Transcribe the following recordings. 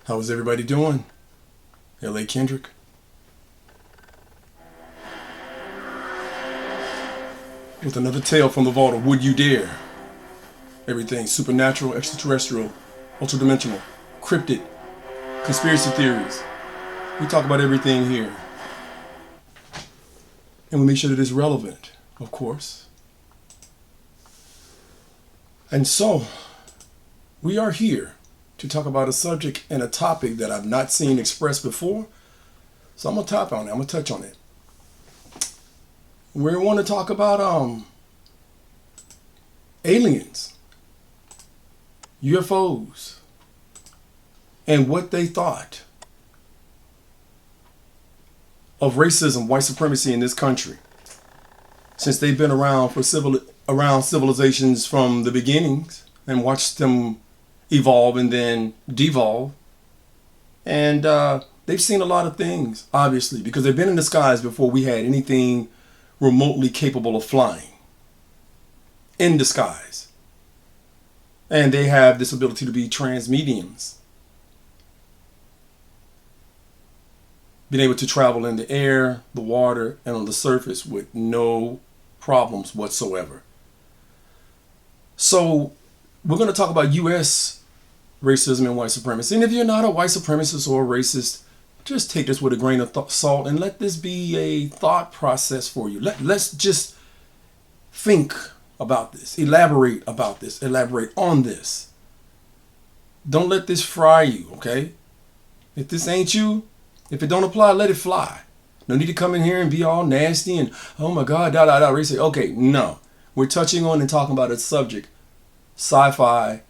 How is everybody doing? L.A. Kendrick. With another tale from the vault of Would You Dare? Everything supernatural, extraterrestrial, ultradimensional, cryptid, conspiracy theories. We talk about everything here. And we make sure that it's relevant, of course. And so, we are here to talk about a subject and a topic that I've not seen expressed before. So I'm going to tap on it. I'm going to touch on it. We want to talk about aliens, UFOs, and what they thought of racism, white supremacy in this country, since they've been around for civilizations from the beginnings and watched them evolve and then devolve. And they've seen a lot of things, obviously, because they've been in the skies before we had anything remotely capable of flying in the skies. And they have this ability to be transmediums, being able to travel in the air, the water, and on the surface with no problems whatsoever. So we're going to talk about U.S. racism and white supremacy. And if you're not a white supremacist or a racist, just take this with a grain of salt and let this be a thought process for you. Let's just think about this, elaborate about this, elaborate on this. Don't let this fry you, okay? If this ain't you, if it don't apply, let it fly. No need to come in here and be all nasty and, oh my God, racist. Okay, no. We're touching on and talking about a subject, sci-fi,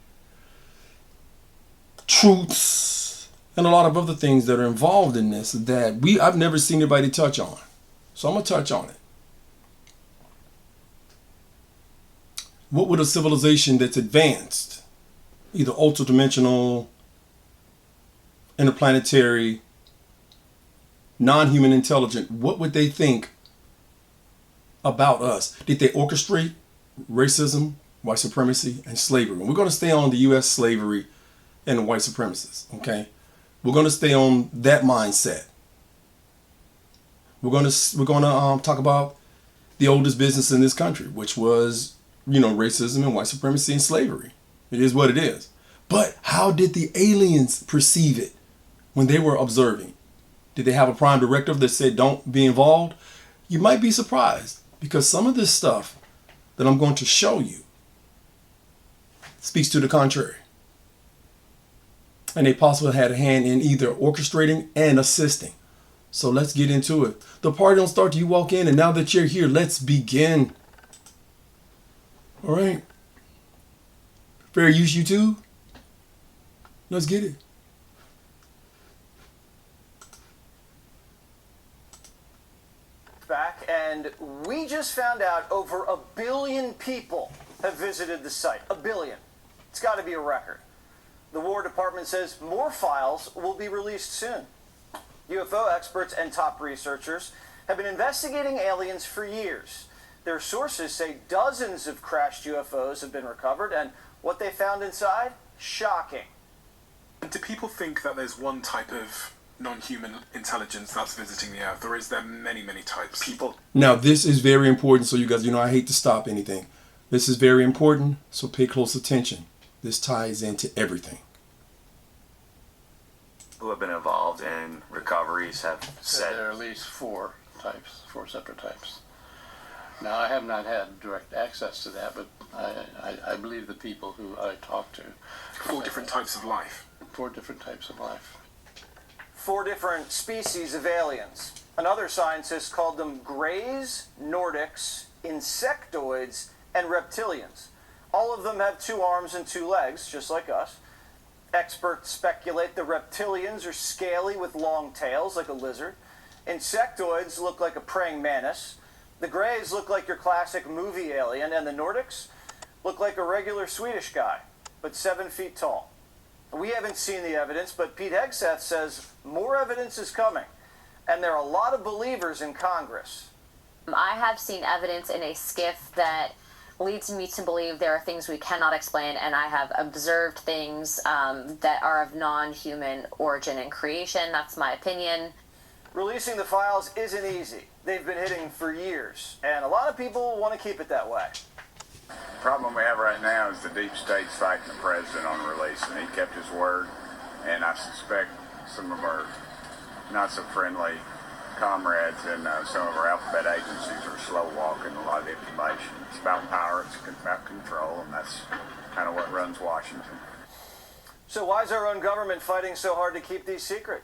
truths, and a lot of other things that are involved in this that I've never seen anybody touch on. So I'm going to touch on it. What would a civilization that's advanced, either ultra-dimensional, interplanetary, non-human intelligent, what would they think about us? Did they orchestrate racism, white supremacy, and slavery? And we're going to stay on the U.S. slavery and the white supremacists, okay? We're going to stay on that mindset. We're going to talk about the oldest business in this country, which was, racism and white supremacy and slavery. It is what it is. But how did the aliens perceive it when they were observing? Did they have a prime directive that said don't be involved? You might be surprised, because some of this stuff that I'm going to show you speaks to the contrary. And they possibly had a hand in either orchestrating and assisting. So let's get into it. The party don't start till you walk in, and now that you're here, let's begin. All right. Fair use, YouTube. Let's get it. Back, and we just found out over 1 billion people have visited the site. 1 billion. It's got to be a record. The War Department says more files will be released soon. UFO experts and top researchers have been investigating aliens for years. Their sources say dozens of crashed UFOs have been recovered, and what they found inside? Shocking. Do people think that there's one type of non-human intelligence that's visiting the Earth, or is there many, many types? Now, this is very important, so you guys, I hate to stop anything. This is very important, so pay close attention. This ties into everything. Who have been involved in recoveries have said there are at least 4 separate types. Now, I have not had direct access to that, but I believe the people who I talked to. 4 different types of life. 4 different types of life. 4 different species of aliens. Another scientist called them Greys, Nordics, Insectoids, and Reptilians. All of them have 2 arms and 2 legs, just like us. Experts speculate the reptilians are scaly with long tails, like a lizard. Insectoids look like a praying mantis. The Greys look like your classic movie alien, and the Nordics look like a regular Swedish guy, but 7 feet tall. We haven't seen the evidence, but Pete Hegseth says more evidence is coming, and there are a lot of believers in Congress. I have seen evidence in a skiff that leads me to believe there are things we cannot explain, and I have observed things that are of non-human origin and creation. That's my opinion. Releasing the files isn't easy. They've been hidden for years, and a lot of people want to keep it that way. The problem we have right now is the deep state's fighting the president on release, and he kept his word, and I suspect some of our not so friendly comrades in some of our alphabet agencies are slow walking a lot of information. It's about power, it's about control, and that's kind of what runs Washington. So why is our own government fighting so hard to keep these secret?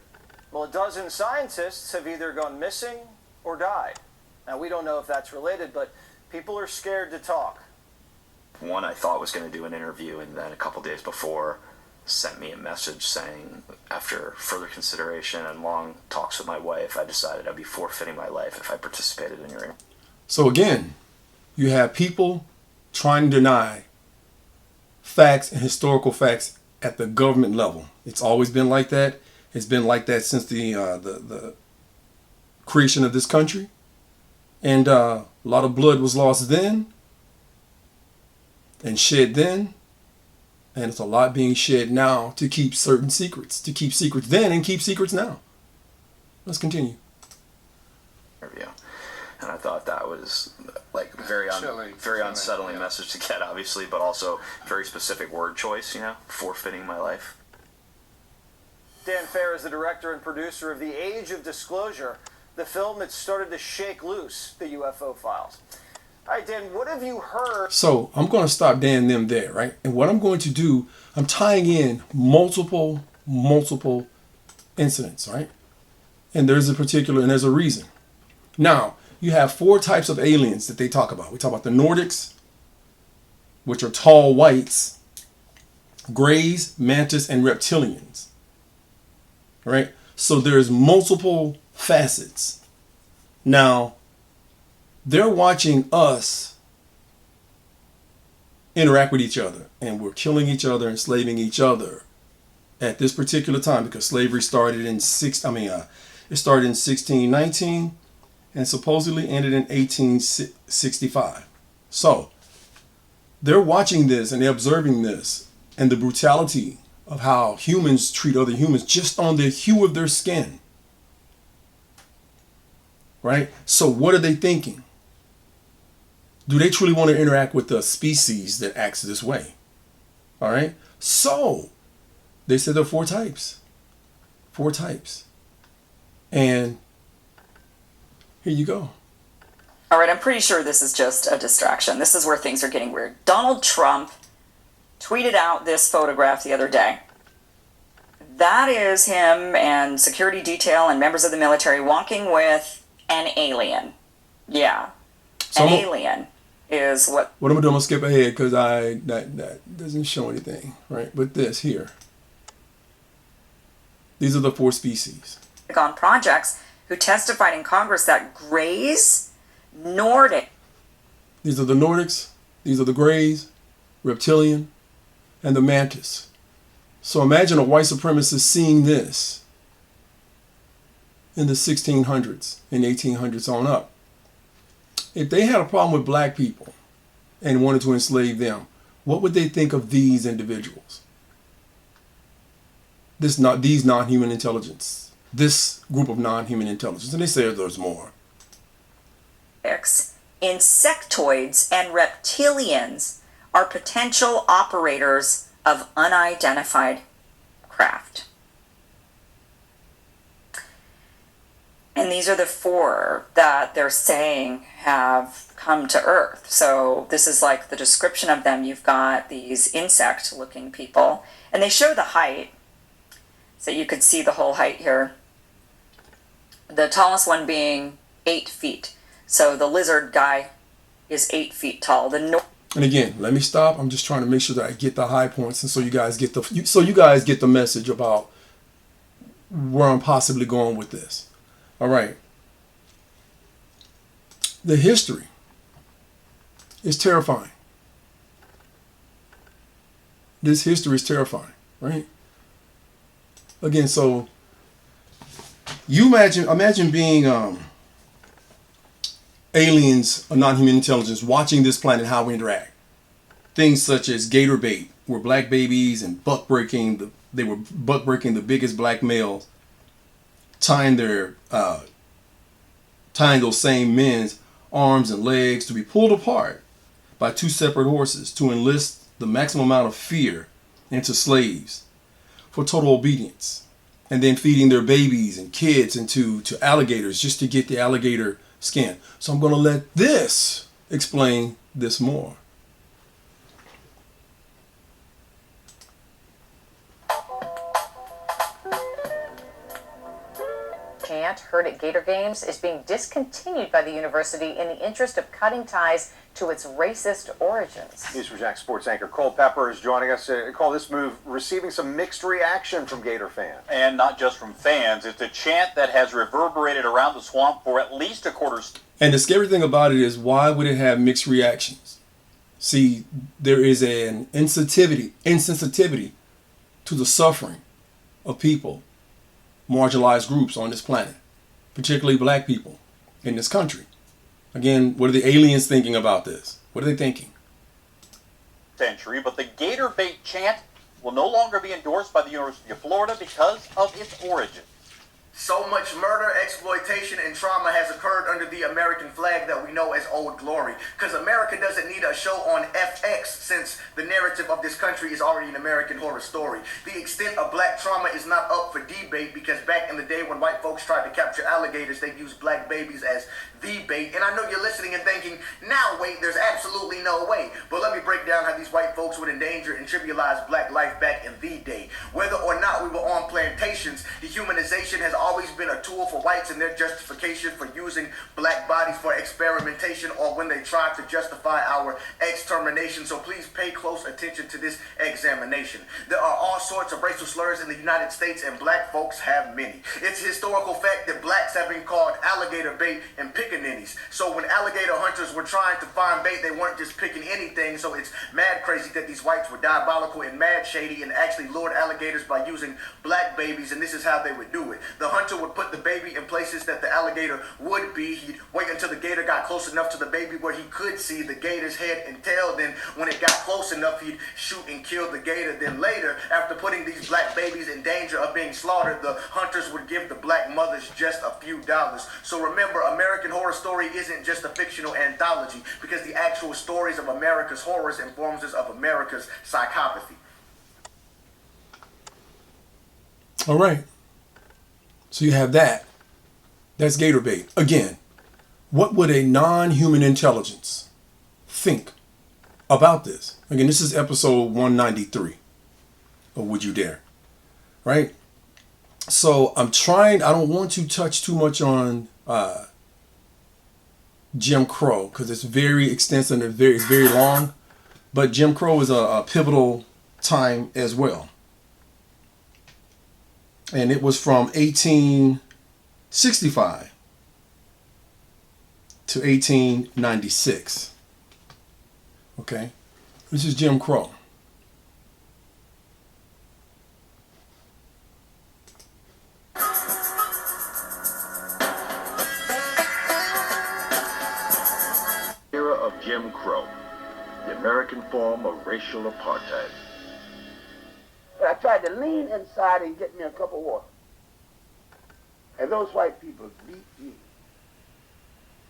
Well, a dozen scientists have either gone missing or died. Now, we don't know if that's related, but people are scared to talk. One I thought was going to do an interview, and then a couple days before sent me a message saying, after further consideration and long talks with my wife, I decided I'd be forfeiting my life if I participated in your interview. So again, you have people trying to deny facts and historical facts at the government level. It's always been like that. It's been like that since the creation of this country. And a lot of blood was lost then and shed then. And it's a lot being shed now to keep certain secrets. To keep secrets then and keep secrets now. Let's continue. Interview. And I thought that was like very unsettling message to get, obviously, but also very specific word choice, forfeiting my life. Dan Fair is the director and producer of The Age of Disclosure, the film that started to shake loose the UFO files. All right, Dan, what have you heard? So I'm going to stop Dan them there, right? And what I'm going to do, I'm tying in multiple incidents, right? And there's a reason. Now, you have 4 types of aliens that they talk about. We talk about the Nordics, which are tall whites, grays, mantis, and reptilians. Right? So there's multiple facets. Now, they're watching us interact with each other, and we're killing each other, enslaving each other at this particular time, because slavery started in it started in 1619 and supposedly ended in 1865. So they're watching this and they're observing this and the brutality of how humans treat other humans just on the hue of their skin. Right? So what are they thinking? Do they truly want to interact with a species that acts this way? All right? So they said there are 4 types. 4 types. And here you go. All right, I'm pretty sure this is just a distraction. This is where things are getting weird. Donald Trump tweeted out this photograph the other day. That is him and security detail and members of the military walking with an alien. Yeah. So alien is what... What I'm going to do, I'm going to skip ahead because that doesn't show anything, right? But this here. These are the 4 species. On projects who testified in Congress that Greys, Nordic... These are the Nordics. These are the Greys, reptilian, and the mantis. So imagine a white supremacist seeing this in the 1600s and 1800s on up. If they had a problem with black people and wanted to enslave them, what would they think of these individuals? These non-human intelligence. This group of non-human intelligence. And they say there's more. Insectoids and reptilians are potential operators of unidentified craft. And these are the 4 that they're saying have come to Earth. So this is like the description of them. You've got these insect-looking people, and they show the height, so you could see the whole height here. The tallest one being 8 feet. So the lizard guy is 8 feet tall. And again, let me stop. I'm just trying to make sure that I get the high points, and so you guys get the message about where I'm possibly going with this. All right. The history is terrifying. This history is terrifying, right? Again, so you imagine being aliens or non-human intelligence watching this planet, how we interact. Things such as gator bait, where black babies and they were buck breaking the biggest black males, tying those same men's arms and legs to be pulled apart by two separate horses to enlist the maximum amount of fear into slaves for total obedience, and then feeding their babies and kids to alligators just to get the alligator skin. So I'm going to let this explain this more. Chant heard at Gator Games is being discontinued by the university in the interest of cutting ties to its racist origins. News4Jax sports anchor Cole Pepper is joining us. Cole, this move receiving some mixed reaction from Gator fans. And not just from fans. It's a chant that has reverberated around the swamp for at least a quarter. And the scary thing about it is, why would it have mixed reactions? See, there is an insensitivity to the suffering of people, marginalized groups on this planet, particularly black people in this country. Again, what are the aliens thinking about this? What are they thinking? Century, but the gator bait chant will no longer be endorsed by the University of Florida because of its origin. So much murder, exploitation, and trauma has occurred under the American flag that we know as Old Glory. Because America doesn't need a show on FX, since the narrative of this country is already an American horror story. The extent of black trauma is not up for debate, because back in the day when white folks tried to capture alligators, they used black babies as the bait. And I know you're listening and thinking, now wait, there's absolutely no way. But let me break down how these white folks would endanger and trivialize black life back in the day. Whether or not we were on plantations, dehumanization has always been a tool for whites and their justification for using black bodies for experimentation, or when they try to justify our extermination. So please pay close attention to this examination. There are all sorts of racial slurs in the United States, and black folks have many. It's a historical fact that blacks have been called alligator bait and pickaninnies. So when alligator hunters were trying to find bait, they weren't just picking anything. So it's mad crazy that these whites were diabolical and mad shady and actually lured alligators by using black babies, and this is how they would do it. The hunter would put the baby in places that the alligator would be. He'd wait until the gator got close enough to the baby where he could see the gator's head and tail. Then when it got close enough, he'd shoot and kill the gator. Then later, after putting these black babies in danger of being slaughtered, the hunters would give the black mothers just a few dollars. So remember, American Horror Story isn't just a fictional anthology, because the actual stories of America's horrors informs us of America's psychopathy. All right. So you have that. That's gator bait. Again, what would a non-human intelligence think about this? Again, this is episode 193 of Would You Dare? Right? So I don't want to touch too much on Jim Crow, because it's very extensive and it's very long. But Jim Crow is a pivotal time as well. And it was from 1865 to 1896. Okay? This is Jim Crow. Era of Jim Crow, the American form of racial apartheid. I tried to lean inside and get me a cup of water. And those white people beat me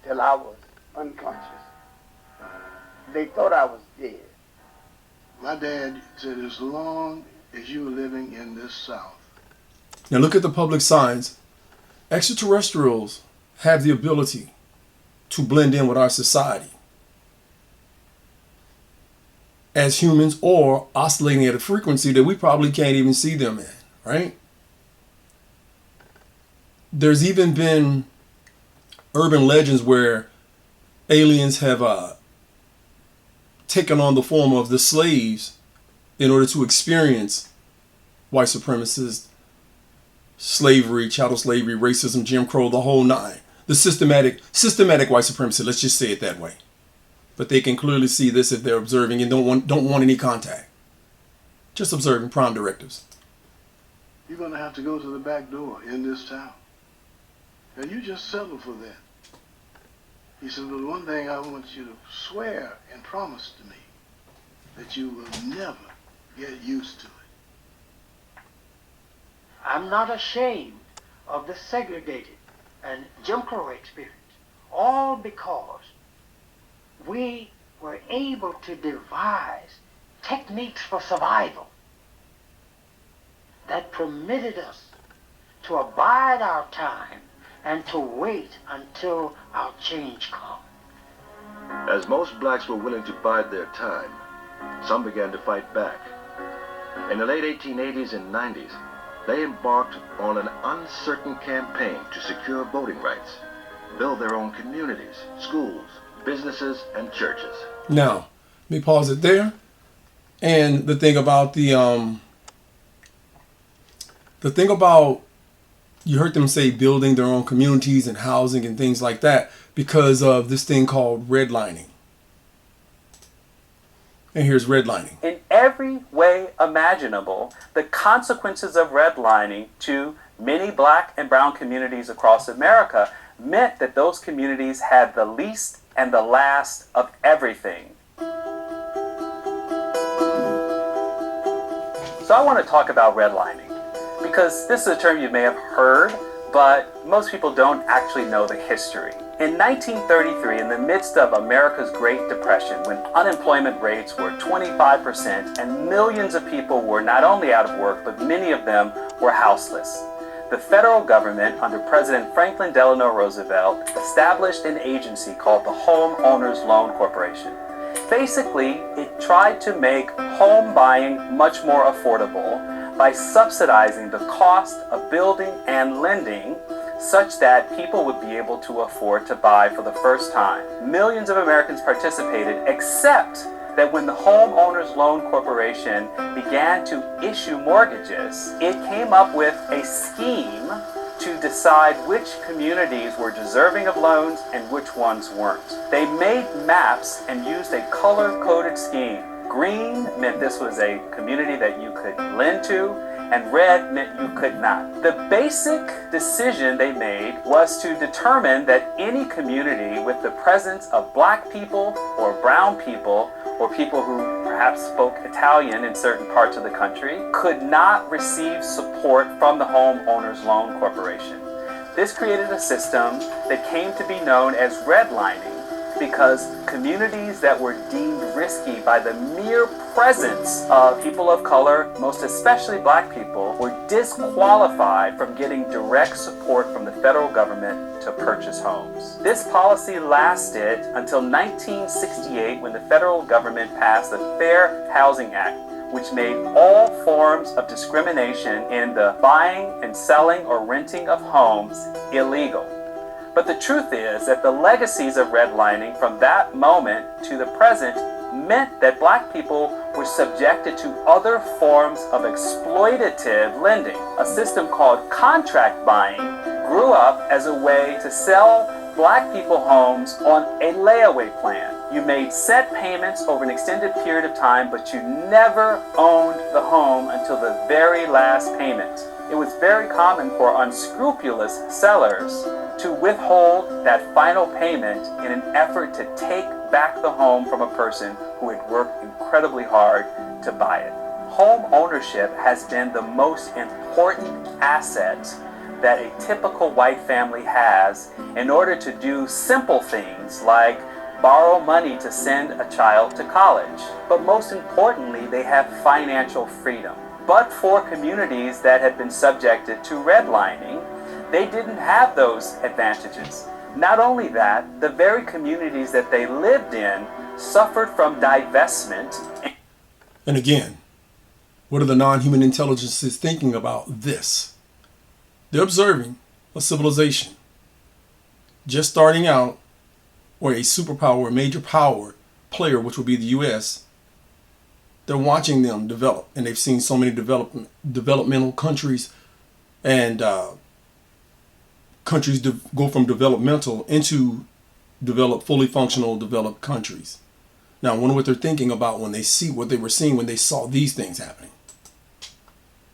till I was unconscious. They thought I was dead. My dad said, as long as you were living in this South. Now look at the public signs. Extraterrestrials have the ability to blend in with our society as humans, or oscillating at a frequency that we probably can't even see them in, right? There's even been urban legends where aliens have taken on the form of the slaves in order to experience white supremacists, slavery, chattel slavery, racism, Jim Crow, the whole nine. The systematic white supremacy, let's just say it that way. But they can clearly see this if they're observing and don't want any contact. Just observing prime directives. You're going to have to go to the back door in this town. And you just settle for that. He said, "But one thing I want you to swear and promise to me, that you will never get used to it." I'm not ashamed of the segregated and Jim Crow experience, all because we were able to devise techniques for survival that permitted us to abide our time and to wait until our change comes. As most blacks were willing to bide their time, some began to fight back. In the late 1880s and 90s, they embarked on an uncertain campaign to secure voting rights, build their own communities, schools, businesses, and churches. Now, let me pause it there. And the thing about you heard them say building their own communities and housing and things like that because of this thing called redlining. And here's redlining. In every way imaginable, the consequences of redlining to many black and brown communities across America meant that those communities had the least and the last of everything. So I want to talk about redlining, because this is a term you may have heard, but most people don't actually know the history. In 1933, in the midst of America's Great Depression, when unemployment rates were 25% and millions of people were not only out of work, but many of them were houseless, the federal government, under President Franklin Delano Roosevelt, established an agency called the Home Owners Loan Corporation. Basically, it tried to make home buying much more affordable by subsidizing the cost of building and lending such that people would be able to afford to buy for the first time. Millions of Americans participated, except that when the Home Owners Loan Corporation began to issue mortgages, it came up with a scheme to decide which communities were deserving of loans and which ones weren't. They made maps and used a color-coded scheme. Green meant this was a community that you could lend to, and red meant you could not. The basic decision they made was to determine that any community with the presence of black people or brown people or people who perhaps spoke Italian in certain parts of the country could not receive support from the Home Owners Loan Corporation. This created a system that came to be known as redlining, because communities that were deemed risky by the mere presence of people of color, most especially black people, were disqualified from getting direct support from the federal government to purchase homes. This policy lasted until 1968, when the federal government passed the Fair Housing Act, which made all forms of discrimination in the buying and selling or renting of homes illegal. But the truth is that the legacies of redlining from that moment to the present meant that black people were subjected to other forms of exploitative lending. A system called contract buying grew up as a way to sell black people homes on a layaway plan. You made set payments over an extended period of time, but you never owned the home until the very last payment. It was very common for unscrupulous sellers to withhold that final payment in an effort to take back the home from a person who had worked incredibly hard to buy it. Home ownership has been the most important asset that a typical white family has in order to do simple things like borrow money to send a child to college. But most importantly, they have financial freedom. But for communities that had been subjected to redlining, they didn't have those advantages. Not only that, the very communities that they lived in suffered from divestment. And again, what are the non-human intelligences thinking about this? They're observing a civilization just starting out, or a superpower, a major power player, which would be the U.S. They're watching them develop, and they've seen so many developmental countries and countries go from developmental into fully functional developed countries. Now, I wonder what they're thinking about when they see what they were seeing when they saw these things happening.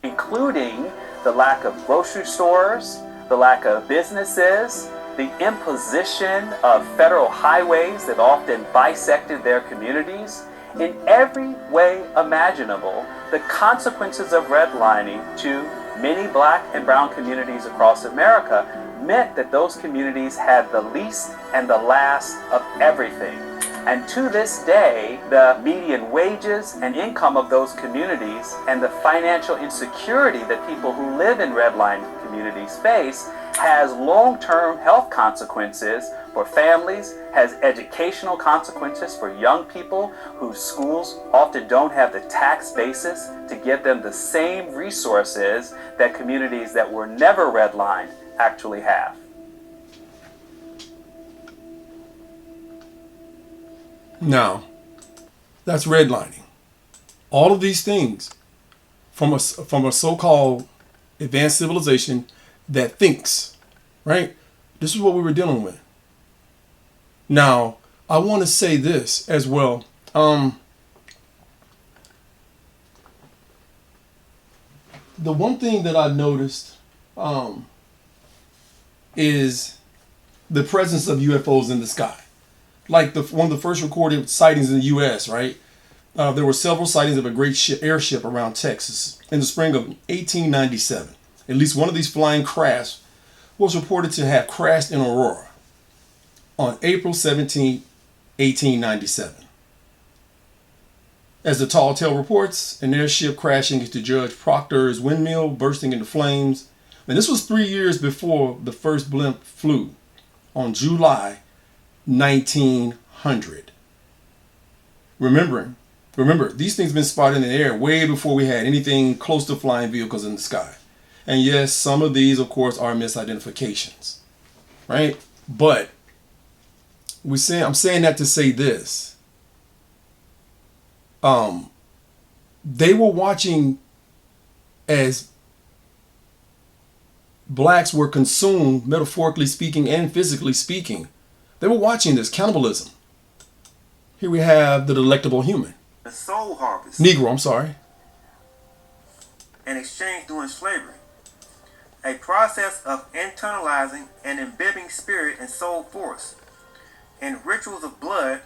Including the lack of grocery stores, the lack of businesses, the imposition of federal highways that often bisected their communities, in every way imaginable, the consequences of redlining to many black and brown communities across America meant that those communities had the least and the last of everything. And to this day, the median wages and income of those communities and the financial insecurity that people who live in redlined communities face has long-term health consequences for families, has educational consequences for young people whose schools often don't have the tax basis to give them the same resources that communities that were never redlined actually have. Now, that's redlining. All of these things from a so-called advanced civilization that thinks, right? This is what we were dealing with. Now, I want to say this as well. The one thing that I noticed is the presence of UFOs in the sky. Like one of the first recorded sightings in the U.S., right? There were several sightings of a great airship around Texas in the spring of 1897. At least one of these flying crafts was reported to have crashed in Aurora on April 17, 1897. As the Tall Tale reports, an airship crashing into Judge Proctor's windmill, bursting into flames. And this was 3 years before the first blimp flew on July 1900. Remember, these things have been spotted in the air way before we had anything close to flying vehicles in the sky. And yes, some of these, of course, are misidentifications, right? But I'm saying that to say this. They were watching as blacks were consumed, metaphorically speaking and physically speaking. They were watching this cannibalism. Here we have the delectable human. The soul harvest. Negro, I'm sorry. In exchange during slavery. A process of internalizing and imbibing spirit and soul force. In Rituals of Blood,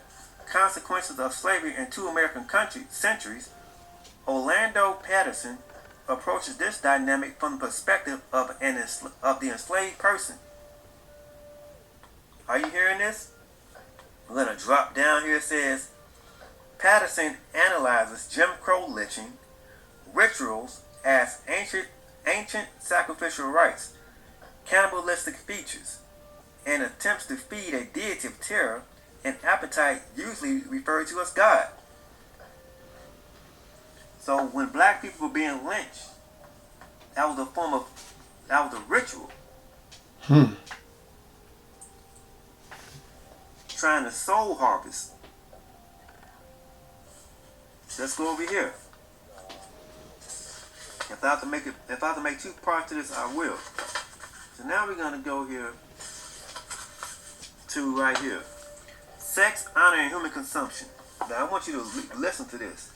Consequences of Slavery in Two American Centuries, Orlando Patterson approaches this dynamic from the perspective of the enslaved person. Are you hearing this? I'm going to drop down here. It says, Patterson analyzes Jim Crow lynching rituals as ancient sacrificial rites, cannibalistic features, and attempts to feed a deity of terror and appetite usually referred to as God. So when black people were being lynched, that was a ritual. Trying to soul harvest. Let's go over here. If I have to make two parts to this, I will. So now we're gonna go here to right here. Sex, honor, and human consumption. Now I want you to listen to this.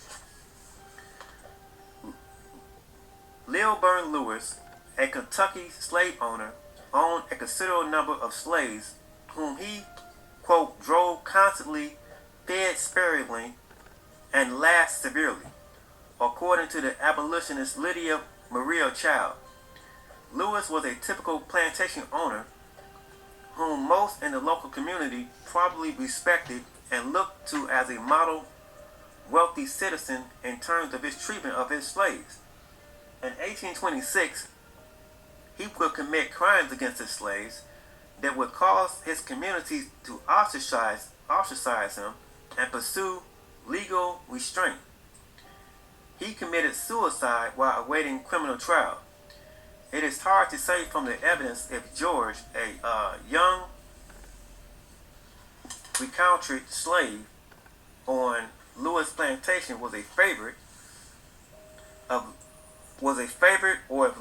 Lilburn Lewis, a Kentucky slave owner, owned a considerable number of slaves whom he, quote, drove constantly, fed sparingly, and lashed severely, according to the abolitionist Lydia Maria Child. Lewis was a typical plantation owner whom most in the local community probably respected and looked to as a model wealthy citizen in terms of his treatment of his slaves. In 1826, he would commit crimes against his slaves that would cause his community to ostracize him and pursue legal restraint. He committed suicide while awaiting criminal trial. It is hard to say from the evidence if George, a young recounted slave on Lewis plantation, was a favorite, or if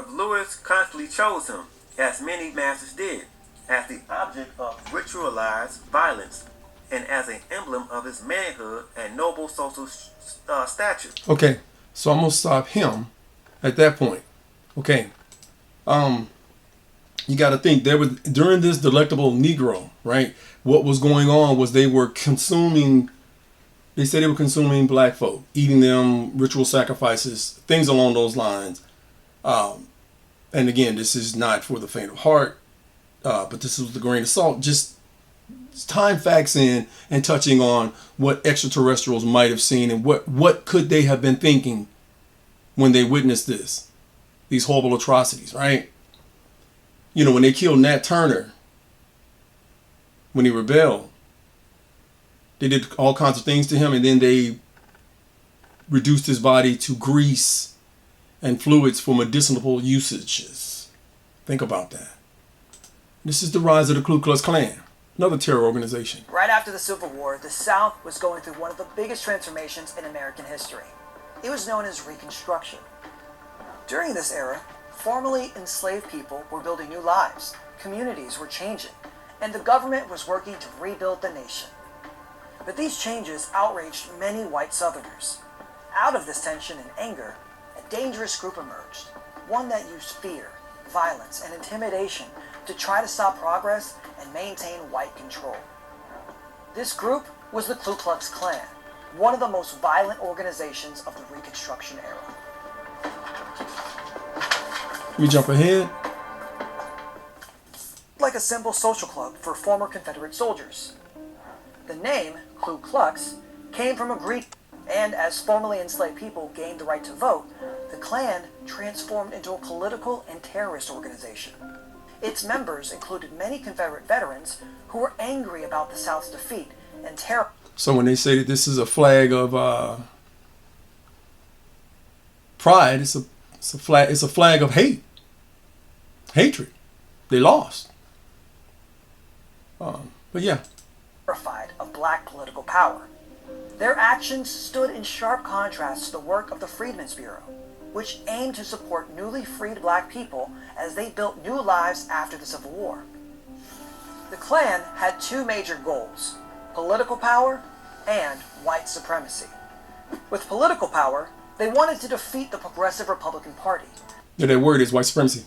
Lewis constantly chose him, as many masters did, as the object of ritualized violence and as an emblem of his manhood and noble social stature. Okay, so I'm going to stop him at that point. Okay. You got to think there was during this delectable Negro, right? What was going on was they were consuming. They said they were consuming black folk, eating them, ritual sacrifices, things along those lines. And again, this is not for the faint of heart, but this was the grain of salt. Just time facts in and touching on what extraterrestrials might have seen and what could they have been thinking when they witnessed this, these horrible atrocities, right? You know, when they killed Nat Turner, when he rebelled, they did all kinds of things to him, and then they reduced his body to grease and fluids for medicinal usages. Think about that. This is the rise of the Ku Klux Klan, another terror organization. Right after the Civil War, the South was going through one of the biggest transformations in American history. It was known as Reconstruction. During this era, formerly enslaved people were building new lives, communities were changing, and the government was working to rebuild the nation. But these changes outraged many white Southerners. Out of this tension and anger, a dangerous group emerged, one that used fear, violence, and intimidation to try to stop progress and maintain white control. This group was the Ku Klux Klan, one of the most violent organizations of the Reconstruction era. Let me jump ahead. Like a simple social club for former Confederate soldiers. The name, Ku Klux, came from a Greek, and as formerly enslaved people gained the right to vote, the Klan transformed into a political and terrorist organization. Its members included many Confederate veterans who were angry about the South's defeat and terror. So when they say that this is a flag of pride, it's a flag of hatred. They lost. But yeah. Terrified of black political power. Their actions stood in sharp contrast to the work of the Freedmen's Bureau, which aimed to support newly freed black people as they built new lives after the Civil War. The Klan had two major goals: political power and white supremacy. With political power, they wanted to defeat the Progressive Republican Party. Yeah, that word is white supremacy.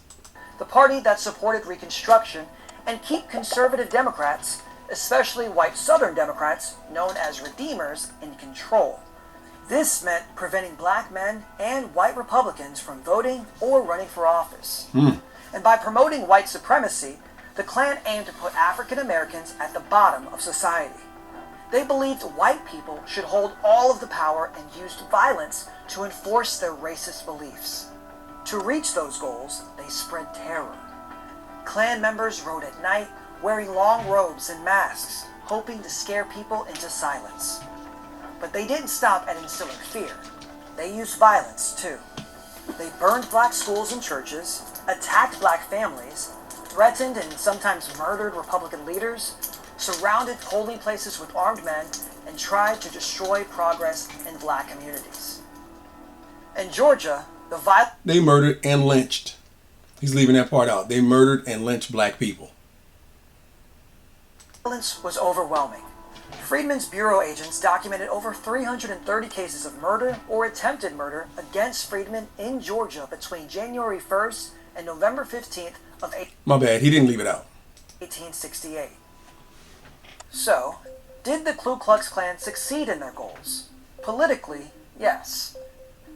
The party that supported Reconstruction, and keep conservative Democrats, especially white Southern Democrats, known as Redeemers, in control. This meant preventing black men and white Republicans from voting or running for office. And by promoting white supremacy, the Klan aimed to put African Americans at the bottom of society. They believed white people should hold all of the power and used violence to enforce their racist beliefs. To reach those goals, they spread terror. Klan members rode at night, wearing long robes and masks, hoping to scare people into silence. But they didn't stop at instilling fear. They used violence too. They burned black schools and churches, attacked black families, threatened and sometimes murdered Republican leaders, surrounded polling places with armed men, and tried to destroy progress in black communities. In Georgia, they murdered and lynched. He's leaving that part out. They murdered and lynched black people. Violence was overwhelming. Freedmen's Bureau agents documented over 330 cases of murder or attempted murder against freedmen in Georgia between January 1st and November 15th of My bad, he didn't leave it out. 1868. So, did the Ku Klux Klan succeed in their goals? Politically, yes.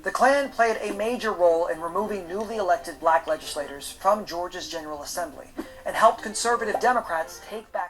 The Klan played a major role in removing newly elected black legislators from Georgia's General Assembly and helped conservative Democrats take back